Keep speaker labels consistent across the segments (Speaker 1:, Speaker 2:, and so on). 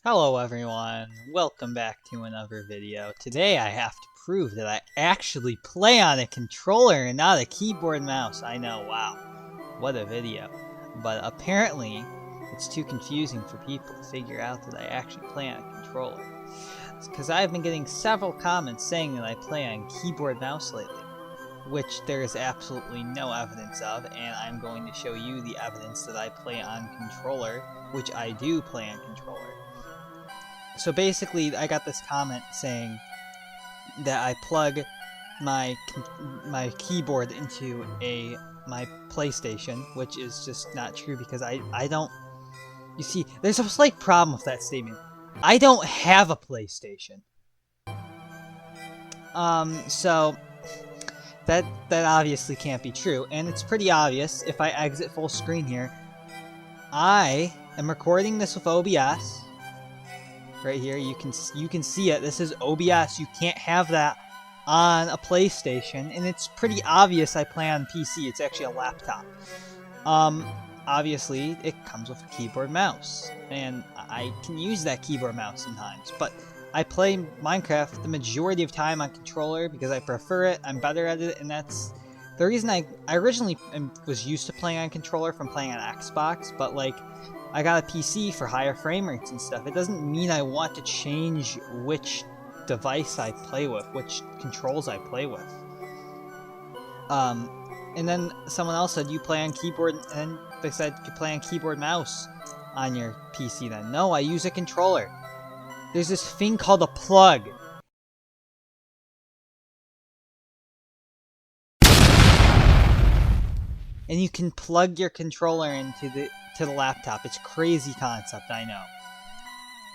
Speaker 1: Hello everyone, welcome back to another video. Today I have to prove that I actually play on a controller and not a keyboard and mouse. I know, wow, what a video. But apparently, it's too confusing for people to figure out that I actually play on a controller. It's because I've been getting several comments saying that I play on keyboard and mouse lately, which there is absolutely no evidence of, and I'm going to show you the evidence that I play on controller, which I do play on controller. So basically, I got this comment saying that I plug my keyboard into my PlayStation, which is just not true because I don't. You see, there's a slight problem with that statement. I don't have a PlayStation. So that obviously can't be true, and it's pretty obvious if I exit full screen here. I am recording this with OBS. Right here, you can see it. This is OBS. You can't have that on a PlayStation, and it's pretty obvious I play on PC. It's actually a laptop. Obviously, it comes with a keyboard mouse, and I can use that keyboard mouse sometimes. But I play Minecraft the majority of time on controller because I prefer it. I'm better at it, and that's the reason I originally was used to playing on controller from playing on Xbox. But like, I got a PC for higher frame rates and stuff. It doesn't mean I want to change which device I play with, which controls I play with. And then someone else said you play on keyboard, and they said you play on keyboard mouse on your PC then. No, I use a controller. There's this thing called a plug. And you can plug your controller into the laptop. It's a crazy concept, I know.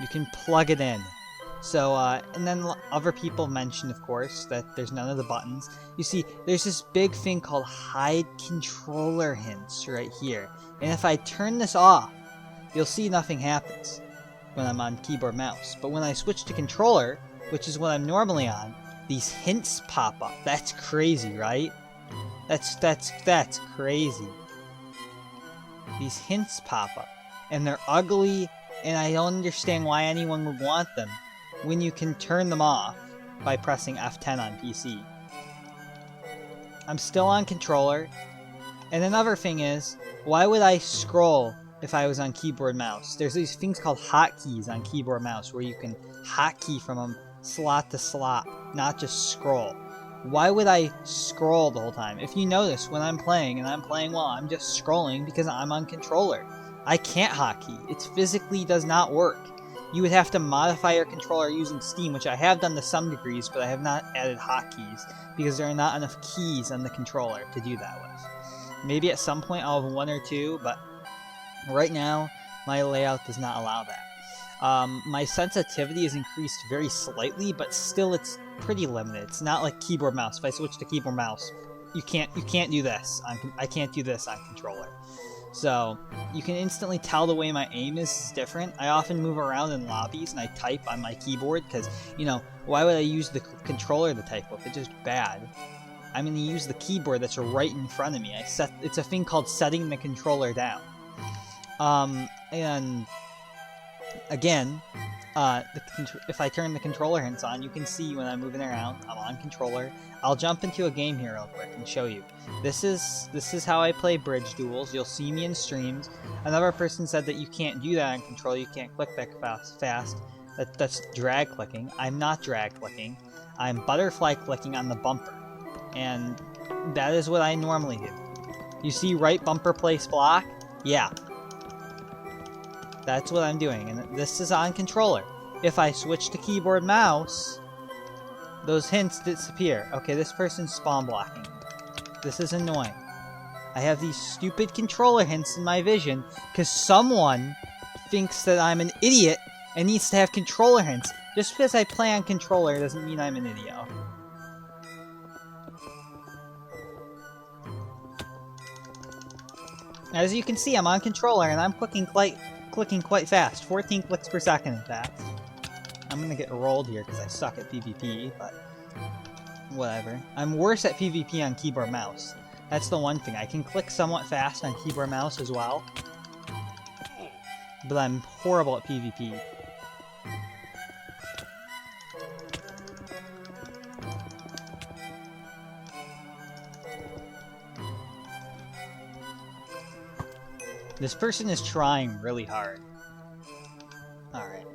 Speaker 1: You can plug it in. So, and then other people mentioned, of course, that there's none of the buttons. You see, there's this big thing called hide controller hints right here. And if I turn this off, you'll see nothing happens when I'm on keyboard mouse. But when I switch to controller, which is what I'm normally on, these hints pop up. That's crazy, right? That's crazy. These hints pop up, and they're ugly, and I don't understand why anyone would want them when you can turn them off by pressing F10 on PC. I'm still on controller, and another thing is, why would I scroll if I was on keyboard mouse? There's these things called hotkeys on keyboard mouse where you can hotkey from them slot to slot, not just scroll. Why would I scroll the whole time? If you notice, when I'm playing, and I'm playing well, I'm just scrolling because I'm on controller. I can't hotkey. It physically does not work. You would have to modify your controller using Steam, which I have done to some degrees, but I have not added hotkeys because there are not enough keys on the controller to do that with. Maybe at some point I'll have one or two, but right now my layout does not allow that. My sensitivity is increased very slightly, but still it's pretty limited. It's not like keyboard mouse. If I switch to keyboard mouse, you can't do this. I can't do this on controller. So you can instantly tell the way my aim is different. I often move around in lobbies and I type on my keyboard because, you know, why would I use the controller to type with? It's just bad. I'm going to use the keyboard that's right in front of me. It's a thing called setting the controller down. And again, if I turn the controller hints on, you can see when I'm moving around, I'm on controller. I'll jump into a game here real quick and show you. This is how I play bridge duels. You'll see me in streams. Another person said that you can't do that on controller. You can't click that fast. That's drag clicking. I'm not drag clicking. I'm butterfly clicking on the bumper. And that is what I normally do. You see right bumper place block? Yeah. That's what I'm doing, and this is on controller. If I switch to keyboard mouse, those hints disappear. Okay, this person's spawn blocking. This is annoying. I have these stupid controller hints in my vision because someone thinks that I'm an idiot and needs to have controller hints. Just because I play on controller doesn't mean I'm an idiot. As you can see, I'm on controller and I'm clicking quite fast. 14 clicks per second, in fact. I'm gonna get rolled here because I suck at PvP, but whatever. I'm worse at PvP on keyboard mouse. That's the one thing. I can click somewhat fast on keyboard mouse as well, but I'm horrible at PvP. This person is trying really hard. Alright.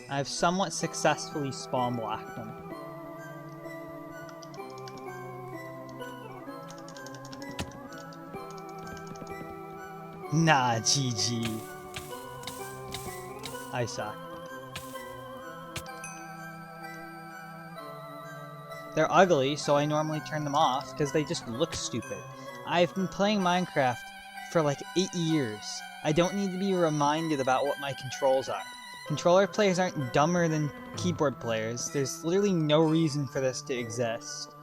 Speaker 1: I've somewhat successfully spawn blocked them. Nah, GG. I suck. They're ugly, so I normally turn them off because they just look stupid. I've been playing Minecraft for like 8 years. I don't need to be reminded about what my controls are. Controller players aren't dumber than keyboard players. There's literally no reason for this to exist.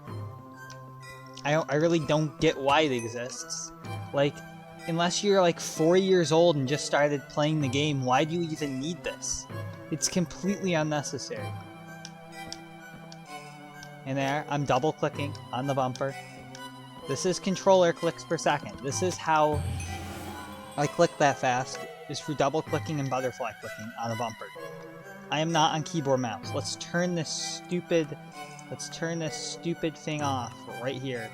Speaker 1: I really don't get why it exists. Like, unless you're like 4 years old and just started playing the game, why do you even need this? It's completely unnecessary. And there, I'm double clicking on the bumper. This is controller clicks per second. This is how I click that fast, is through double clicking and butterfly clicking on a bumper. I am not on keyboard mouse. Let's turn this stupid thing off right here.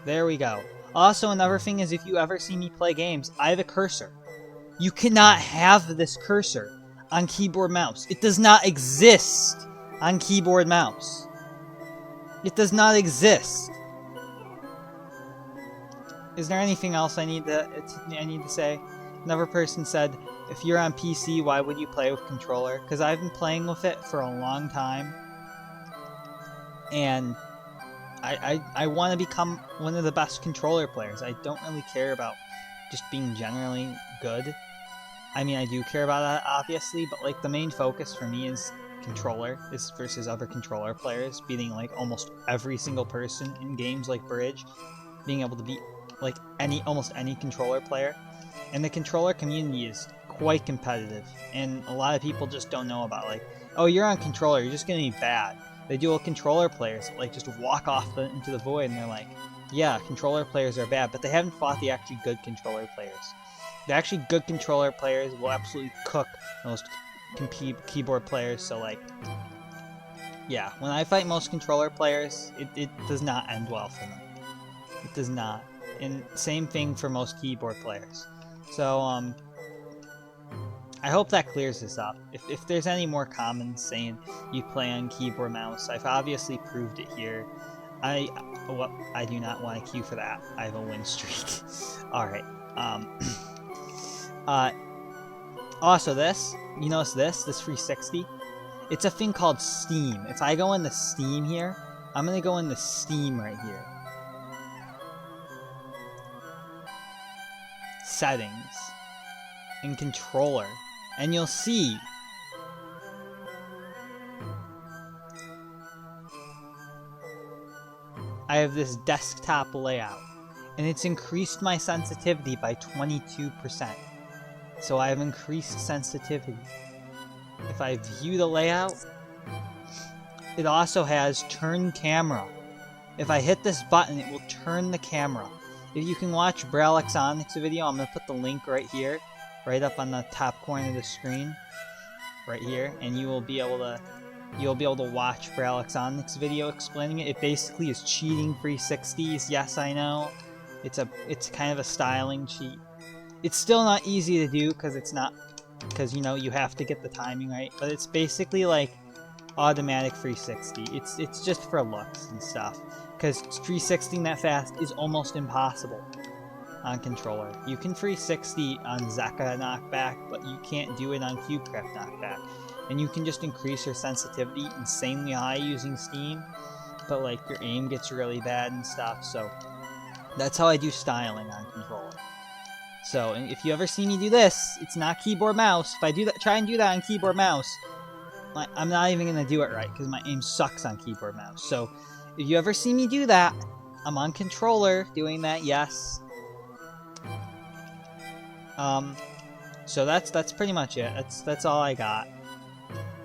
Speaker 1: There we go. Also, another thing is, if you ever see me play games, I have a cursor. You cannot have this cursor on keyboard mouse. It does not exist on keyboard mouse. It does not exist. Is there anything else I need to say? Another person said, if you're on PC, why would you play with controller? Because I've been playing with it for a long time. And I want to become one of the best controller players. I don't really care about just being generally good. I mean, I do care about that, obviously, but like the main focus for me is controller is versus other controller players, beating like almost every single person in games like Bridge, being able to beat like almost any controller player. And the controller community is quite competitive, and a lot of people just don't know about, like, oh, you're on controller, you're just gonna be bad. They do with controller players, like, just walk off into the void, and they're like, yeah, controller players are bad, but they haven't fought the actually good controller players. The actually good controller players will absolutely cook most keyboard players, so, like, yeah, when I fight most controller players, it does not end well for them. It does not. And same thing for most keyboard players. So, I hope that clears this up. If there's any more comments saying you play on keyboard mouse, I've obviously proved it here. I do not want to queue for that. I have a win streak. Alright. Also this, you notice this 360? It's a thing called Steam. If I go into Steam here, I'm gonna go into Steam right here. Settings. And controller. And you'll see I have this desktop layout, and it's increased my sensitivity by 22%. So I have increased sensitivity. If I view the layout, it also has turn camera. If I hit this button, it will turn the camera. If you can watch Braillex Onyx video, I'm going to put the link right here, right up on the top corner of the screen, right here, and you'll be able to watch Braillex Onyx video explaining it. It basically is cheating 360s. Yes, I know. It's kind of a styling cheat. It's still not easy to do because you know, you have to get the timing right, but it's basically like automatic 360. It's just for looks and stuff, because 360ing that fast is almost impossible on controller. You can 360 on Zeka knockback, but you can't do it on CubeCraft knockback. And you can just increase your sensitivity insanely high using Steam, but like your aim gets really bad and stuff. So that's how I do styling on controller. So if you ever see me do this, it's not keyboard mouse. If I do that, try and do that on keyboard mouse, I'm not even gonna do it right because my aim sucks on keyboard mouse. So if you ever see me do that, I'm on controller doing that. Yes. So that's pretty much it. That's all I got.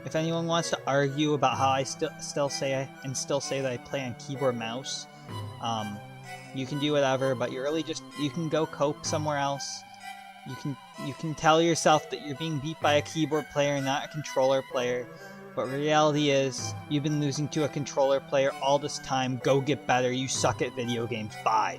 Speaker 1: If anyone wants to argue about how I still say that I play on keyboard mouse, you can do whatever, but you can go cope somewhere else. You can tell yourself that you're being beat by a keyboard player, not a controller player. But reality is, you've been losing to a controller player all this time. Go get better. You suck at video games. Bye.